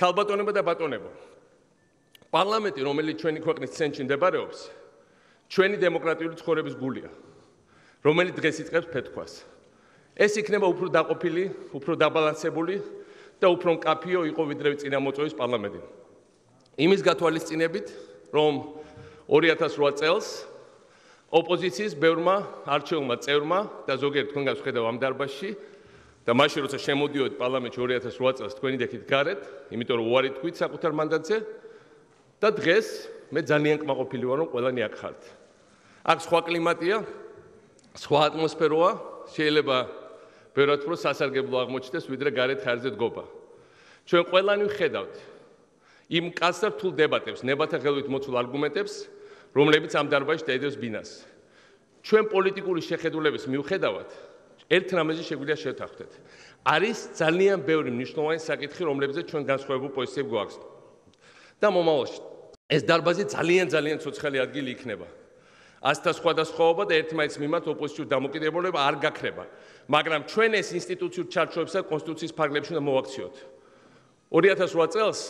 ქალბატონებო და ბატონებო, პარლამენტი, რომელიც ჩვენი ქვეყნის ცენტრში მდებარეობს, ჩვენი დემოკრატიული ცხოვრების გულია, რომელიც დღეს იწყებს ფეთქვას. ეს იქნება უფრო დაყოფილი, უფრო დაბალანსებული და უფრო მკაფიო იყო ვიდრე წინამოწვევის პარლამენტი. იმის გათვალისწინებით, რომ 2008 წელს ოპოზიციის ბევრმა არჩეულმა წევრმა და ზოგიერთ თქვენგანს ვხედავ ამ დარბაზში და მაშინ როცა შემოდიოდით პარლამენტში 2008 წელს თქვენი დექით გარეთ, იმიტომ რომ უარი თქვით საკუთარ მანდატზე და დღეს მე ძალიან კმაყოფილი ვარ, რომ ყველანი აქ ხართ. აქ სხვა კლიმატია, სხვა ატმოსფეროა, შეიძლება ბევრად უფრო სასარგებლო აღმოჩნდეს, ვიდრე გარეთ ხარჯზე დგობა. ჩვენ ყველანი ვხედავთ იმ კაცთა რთულ დებატებს, ნებათა ხელით მოცულ არგუმენტებს, რომლებიც ამ დარბაზში დაედევს ბინას. ჩვენ პოლიტიკური შეხედულების მიუხედავად, ერთ რამეზე შეგვიძლია შევთანხმდეთ. არის ძალიან ბევრი მნიშვნელოვანი საკითხი, რომლებზეც ჩვენ განსხვავებულ პოზიციებს გვაქვს. და მომავალში ეს დარბაზი ძალიან ცოცხალი ადგილი იქნება. ასთა სხვადასხვაობა და ერთმანეთის მიმართ ოპოზიციური დამოკიდებულება არ გაქრება, მაგრამ ჩვენ ეს ინსტიტუციურ ჩარჩოებსა და კონსტიტუციის ფარგლებში უნდა მოვაქციოთ. 2008 წელს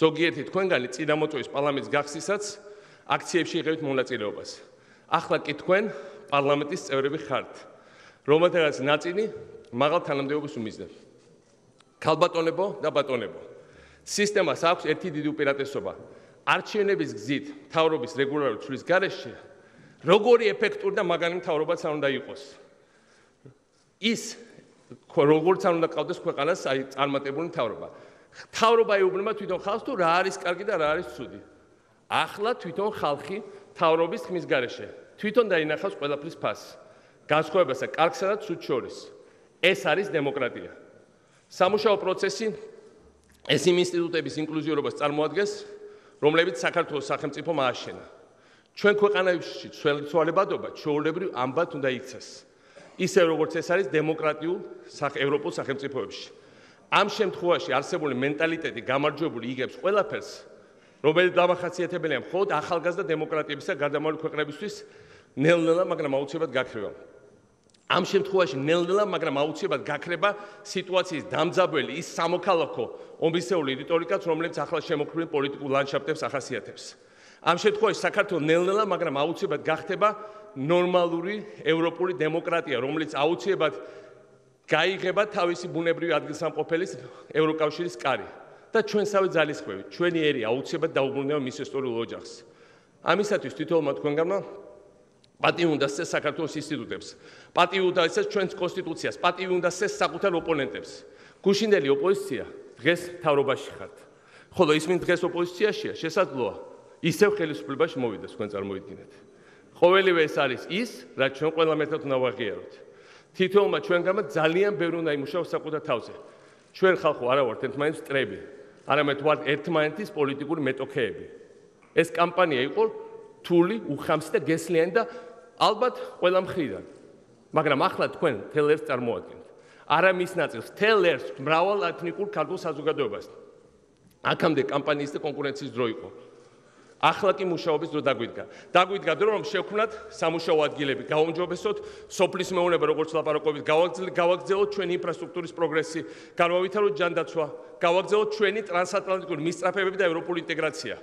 ზოგიერთი თქვენგანი წინამოწვევის პარლამენტის გახსნისას აქციებში იღებთ მონაწილეობას. ახლა კი თქვენ პარლამენტის წევრები ხართ, რომელთაგაც ნაწილი მაღალ თანამდებობას უმიზნებ. ქალბატონებო და ბატონებო, სისტემას აქვს ერთი დიდი უპირატესობა. არჩევნების გზით მთავრობის რეგულარული ცვლის გარეშე როგორი ეფექტური და მაგარი მთავრობაც არ უნდა იყოს. ის როგორც არ უნდა ყავდეს ქვეყანას წარმატებული მთავრობა. მთავრობა ეუბნება თვითონ ხალხს თუ რა არის კარგი და რა არის ცუდი. ახლა თვითონ ხალხი მთავრობის თქმის გარეშე თვითონ დაინახავს ყველაფრის ფასს. განსხვავებასა კარგსა და ცუდს შორის. ეს არის დემოკრატია. სამუშაო პროცესი ეს იმ ინსტიტუტების ინკლუზიურობას წარმოადგენს, რომლებიც საქართველოს სახელმწიფომ ააშენა. ჩვენ ქვეყანაში ცვალებადობა ჩვეულებრივ ამბად უნდა იქცეს. ისე როგორც ეს არის დემოკრატიულ ევროპულ სახელმწიფოებში. ამ შემთხვევაში არსებული მენტალიტეტი გამარჯვებული იგებს ყველაფერს, რომელიც დამახასიათებელია მხოლოდ ახალგაზრდა დემოკრატიებისა გარდამავალი ქვეყნებისთვის ნელ-ნელა, მაგრამ აუცილებლად გაქრება. ამ შემთხვევაში ნელ-ნელა, მაგრამ აუცილებლად გაქრება სიტუაციის დამძაბველი ის სამოქალაქო ომისეული რიტორიკაც, რომელიც ახლა შემოქმნილ პოლიტიკურ ლანდშაფტებს ახასიათებს. ამ შემთხვევაში საქართველოს ნელ-ნელა, მაგრამ აუცილებლად გახდება ნორმალური ევროპული დემოკრატია, რომელიც აუცილებლად გაიღება თავისი ბუნებრივი ადგილსამყოფელის ევროკავშირის კარი და ჩვენსავე ძალისხმევით, ჩვენი ერი აუცილებლად დაუბრუნდება მის ისტორიულ ოჯახს. ამისათვის თითოეულმა თქვენგანმა პატივი უნდა სცეს საქართველოს ინსტიტუტებს, პატივი უნდა სცეს ჩვენს კონსტიტუციას, პატივი უნდა სცეს საკუთარ ოპონენტებს. გუშინდელი ოპოზიცია დღეს მთავრობაში ხართ. ხოლო ის ვინ დღეს ოპოზიციაშია, შესაძლოა ისევ ხელისუფლებაში მოვიდეს, თქვენ წარმოიდგინეთ. ყოველივე ეს არის ის, რაც ჩვენ ყველა მეტად უნდა ვაღიაროთ. თითოეულმა ჩვენგანმა ძალიან ბევრი უნდა იმუშაოს საკუთარ თავზე. ჩვენ ხალხო არა ვართ ერთმანეთის მტრები, არამედ ვართ ერთმანეთის პოლიტიკური მეტოქეები. ეს კამპანია იყო რთული, უხამსი და გესლიანი და ალბათ ყველა მხრიდან. მაგრამ ახლა თქვენ მთელ ერთს წარმოადგენთ. არა მის ნაწილს, მთელ ერთს მრავალ ეთნიკურ ქართულ საზოგადოებას. აქამდე კამპანიის და კონკურენციის დრო იყო. ახლა კი მუშაობის დრო დაგვიდგა. დაგვიდგა დრო, რომ შევქმნათ სამუშაო ადგილები, გავუმჯობესოთ სოფლის მეურნეობა, როგორც ლაპარაკობთ, გავაგრძელოთ ჩვენი ინფრასტრუქტურის პროგრესი, განავითაროთ ჯანდაცვა, გავაგრძელოთ ჩვენი ტრანსატლანტიკური მისწრაფებები და ევროპული ინტეგრაცია,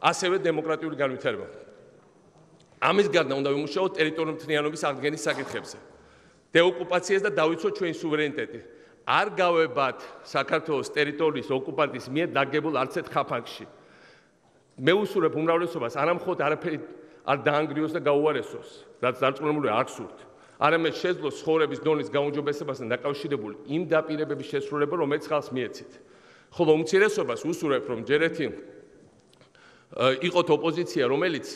ასევე დემოკრატიული განვითარება. ამის გარდა უნდა ვიმუშაოთ ტერიტორიული მთლიანობის აღდგენის საკითხებზე. დეოკუპაციას და დავიცვათ ჩვენი სუვერენიტეტი. არ გავებათ საქართველოს ტერიტორიის ოკუპანტის მიერ დაგებულ არც ერთ ხაფანგში. მე უსურვებ უმრავლესობას არამხოლოდ არაფერი არ დაანგრიოს და გაუარესოს, რაც დარწმუნებული არ გსურთ. არამედ შეძლოს ცხოვრების დონის გაუმჯობესებასთან დაკავშირებული იმ დაპირებების შესრულება, რომელიც ხალხს მიეცით. ხოლო უმცირესობას უსურვებ, რომ ჯერ ერთი იყოთ ოპოზიცია, რომელიც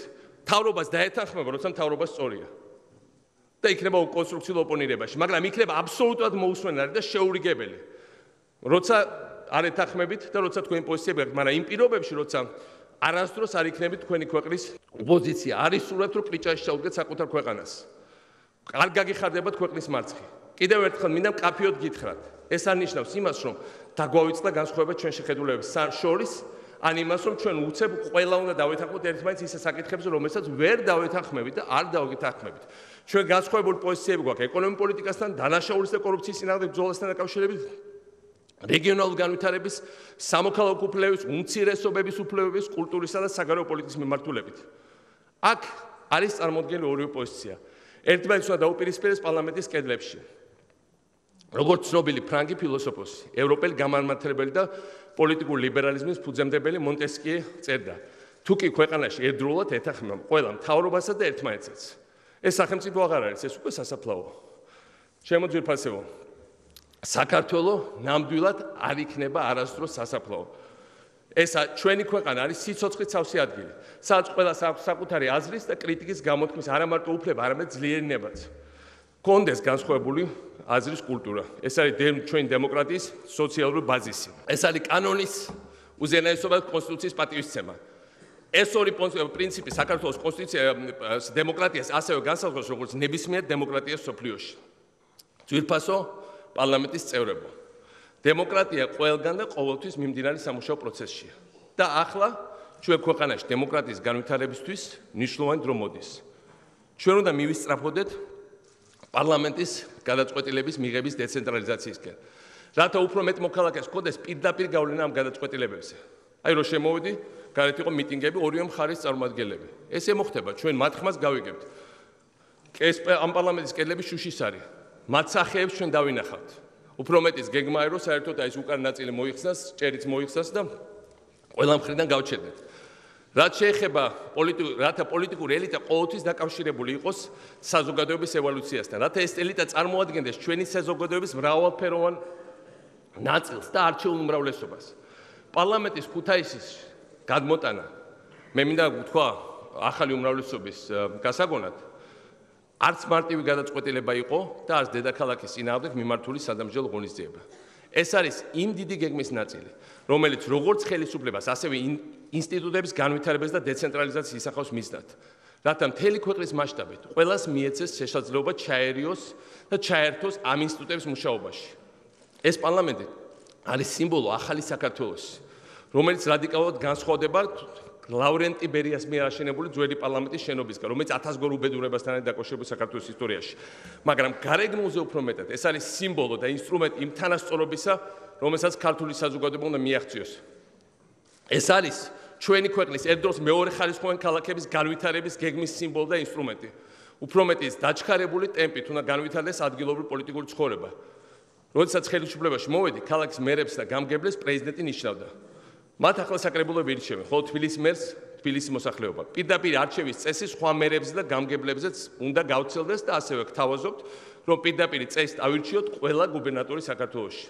მთავრობას დაეთანხმება, როცა მთავრობა სწორია. და იქნება კონსტრუქციულ ოპონირებაში, მაგრამ იქნება აბსოლუტურად მოუსვენარი და შეურიგებელი. როცა არ ეთანხმებით და როცა თქვენი პოზიციები გაქვთ, მაგრამ იმ პირობებში, როცა არასდროს არ იქნებით თქვენი ქვეყნის ოპოზიცია, არის სურვებთ, რომ კრიჭაში ჩაუდგეთ საკუთარ ქვეყანას. არ გაგიხარდებათ ქვეყნის მარცხი. კიდევ ერთხელ მინდა მკაფიოდ გითხრათ. ეს არ ნიშნავს იმას, რომ დაგვავიწყდა განსხვავება ჩვენ შეხედულებებს შორის, ან იმას, რომ ჩვენ უცებ ყველა უნდა დავეთანხმოთ ერთმანეთს ისე საკითხებზე, რომელსაც ვერ დავეთანხმებით და არ დავგეთანხმებით. ჩვენ განსხვავებული პოზიციები გვაქვს ეკონომიკურ პოლიტიკასთან, დანაშაულის და კორუფციის წინააღმდეგ ბრძოლასთან დაკავშირებით რეგიონალური განვითარების, სამოქალაქო უფლებების, უმცირესობების უფლებების, კულტურისა და საგარეო პოლიტიკის მიმართულებით. აქ არის წარმოდგენილი ორივე პოზიცია. ერთმანეთს უნდა დაუპირისპირდეს პარლამენტის კედლებში. როგორც ცნობილი ფრანგი ფილოსოფოსი, ევროპელი გამართლებელი და პოლიტიკური ლიბერალიზმის ფუძემდებელი მონტესკიე წერდა: თუ კი ქვეყანაში ერთდროულად ეთანხმება ყველა მთავრობასა და ერთმანეთსაც, ეს სახელმწიფო აღარ არის, ეს უკვე სასაფლაოა. ჩემო ძვირფასებო, საქართველო ნამდვილად არ იქნება არასდროს სასაფლაო. ეს ჩვენი ქვეყანა არის სიცოცხლის სავსე ადგილი, სადაც ყველას აქვს საკუთარი აზრის და კრიტიკის გამოთქმის არა მარტო უფლება, არამედ ძლიერი ნებაც. კონდეს განსხვავებული აზრის კულტურა. ეს არის ჩვენი დემოკრატიის სოციალური ბაზისი. ეს არის კანონის უზენაესობა და კონსტიტუციის პატივისცემა. ეს ორი პრინციპი საქართველოს კონსტიტუცია დემოკრატიას ასევე განსაზღვრავს როგორც ნებისმიერ დემოკრატიას სოფლიოში. ძვირფასო პარლამენტის წევრებო. დემოკრატია ყველგან და ყოველთვის მიმდინარე სამუშაო პროცესშია. და ახლა ჩვენ ქვეყანაში დემოკრატიის განვითარებისთვის მნიშვნელოვანი დრო მოდის. ჩვენ უნდა მივისწრაფოდეთ პარლამენტის გადაწყვეტილების მიღების დეცენტრალიზაციისკენ. რათა უფრო მეტ მოქალაქეს ჰქონდეს პირდაპირ გავლენა ამ გადაწყვეტილებებზე. აი რომ შემოვიდი, გარეთ იყო მიტინგები, ორივე მხარის წარმომადგენლები. ესე მოხდება, ჩვენ მათ ხმას გავიგებთ. ამ პარლამენტის კედლები შუშის არის. მათ სახეებს ჩვენ დავინახავთ. უფრო მეტის გეგმა არის, რომ საერთოდ აი ეს უკან ნაწილი მოიხსნას, ჭერიც მოიხსნას და ყველა მხრიდან გავჩერდეთ. რაც შეეხება რათა პოლიტიკური ელიტა ყოველთვის დაკავშირებული იყოს საზოგადოების ევოლუციასთან, რათა ეს ელიტა წარმოადგენდეს ჩვენი საზოგადოების მრავალფეროვან ნაწილს და არჩეულ უმრავლესობას. პარლამენტის ქუთაისის გადმოტანა, მე მინდა ვთქვა ახალი უმრავლესობის გასაგონად, არც მარტივი გადაწყვეტილება იყო და არც დედაქალაქის წინააღმდეგ მიმართული სადამსჯელო ღონისძიება. ეს არის იმ დიდი გეგმის ნაწილი, რომელიც როგორც ხელისუფლებას, ასევე ინსტიტუტების განვითარებას და დეცენტრალიზაციას ისახავს მიზნად, რათა მთელი ქვეყნის მასშტაბით ყველას მიეცეს შესაძლებლობა ჩაერიოს და ჩაერთოს ამ ინსტიტუტების მუშაობაში. ეს პარლამენტი არის სიმბოლო ახალი საქართველოსი, რომელიც რადიკალურად განსხვავდება ლავრენტი ბერიას მიერ აშენებული ძველი პარლამენტის შენობისგან, რომელიც 1000 გორ უბედურებასთან დაკავშირებული საქართველოს ისტორიაში. მაგრამ გარეგნულზე უფრო მეტად, ეს არის სიმბოლო და ინსტრუმენტი იმ თანასწორობისა, რომელსაც ქართული საზოგადოება უნდა მიაღწიოს. ეს არის ჩვენი ქვეყნის ერთდროს მეორე ხარისხოვანი ქალაქების განვითარების გეგმის სიმბოლო და ინსტრუმენტი. უფრო მეტის დაჩქარებული ტემპით უნდა განვითარდეს ადგილობრივი პოლიტიკური ცხოვრება. როდესაც ხელისუფლებაში მოვედი, ქალაქის მერებს და გამგებლებს პრეზიდენტი ნიშნავდა. მათ ახლა საკრებულოები ირჩევენ, ხოლო თბილისის მერს თბილისის მოსახლეობა. პირდაპირ არჩევის წესი სხვა მერებზე და გამგებლებზეც უნდა გავცელდეს და ასევე გთავაზობთ, რომ პირდაპირ წესით ავირჩიოთ ყველა გუბერნატორი საქართველოში.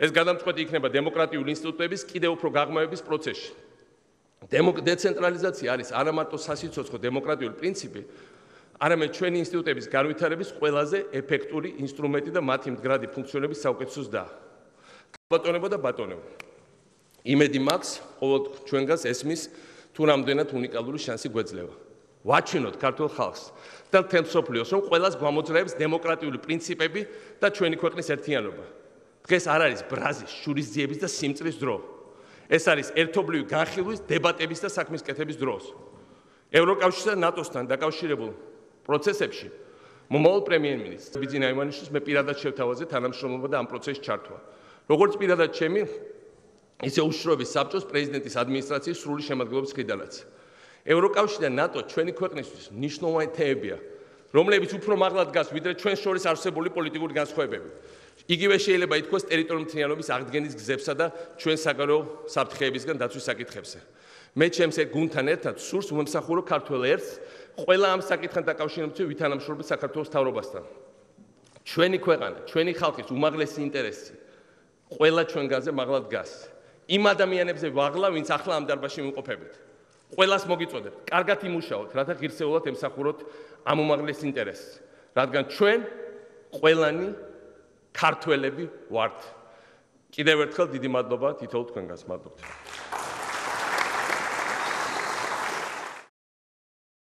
ეს გადამწყვეტი იქნება დემოკრატიული ინსტიტუტების კიდევ უფრო გაღრმავების პროცესში. დეცენტრალიზაცია არის არა მარტო სასიცოცხლო დემოკრატიული პრინციპი, არამედ ჩვენი ინსტიტუტების განვითარების ყველაზე ეფექტური ინსტრუმენტი და მათი მდგრადი ფუნქციონების საუკეთესო ზრდა. ბატონებო და ბატონებო, იმედი მაქვს, ყოველ ჩვენგანს ესმის თუ რამდენად უნიკალური შანსი გვეძლევა. ვაჩვენოთ ქართულ ხალხს და მთელ მსოფლიოს, რომ ყველას გვამოძრავებს დემოკრატიული პრინციპები და ჩვენი ქვეყნის ერთიანობა. დღეს არ არის ბრაზის, შურისძიების და სიმწრის დრო. ეს არის ერთობლივი განხილვის, დებატების და საქმის კეთების დროს. ევროკავშირსა და ნატოსთან დაკავშირებულ პროცესებში მომავალ პრემიერ-მინისტრს ბიძინა ივანიშვილს მე პირადად შევთავაზე თანამშრომლობა და ამ პროცესში ჩართვა. როგორც პირადად ჩემი, ისე უშუალოდ საბჭოს პრეზიდენტის ადმინისტრაციის სრული შემადგენლობის მხრიდანაც. ევროკავშირი და ნატო ჩვენი ქვეყნისთვის მნიშვნელოვანი თემებია, რომლებიც უფრო მაღლა დგას ვიდრე ჩვენ შორის არსებული პოლიტიკური განსხვავებები. იგივე შეიძლება ითქვას ტერიტორიული მთლიანობის აღდგენის გზებსა და ჩვენ საგარეო საფრთხეებისგან დაცვის საკითხებზე. მე ჩემს გუნდთან ერთად სურს ვემსახურო ქართველ ერთს ყველა ამ საკითხთან დაკავშირებით ვითანამშრომლობთ საქართველოს მთავრობასთან. ჩვენი ქვეყანა, ჩვენი ხალხის უმაღლესი ინტერესი ყველა ჩვენგანზე მაღლა დგას. იმ ადამიანებზე ვაღლა, ვინც ახლა ამ დარბაზში ვიმყოფებით. ყველას მოგიწოდებთ, კარგად იმუშაოთ, რათა ღირსეულად ემსახუროთ ამ უმაღლეს ინტერესს, რადგან ჩვენ ყველანი ქართველები ვართ. კიდევ ერთხელ დიდი მადლობა თითოეულ თქვენგანს. მადლობთ.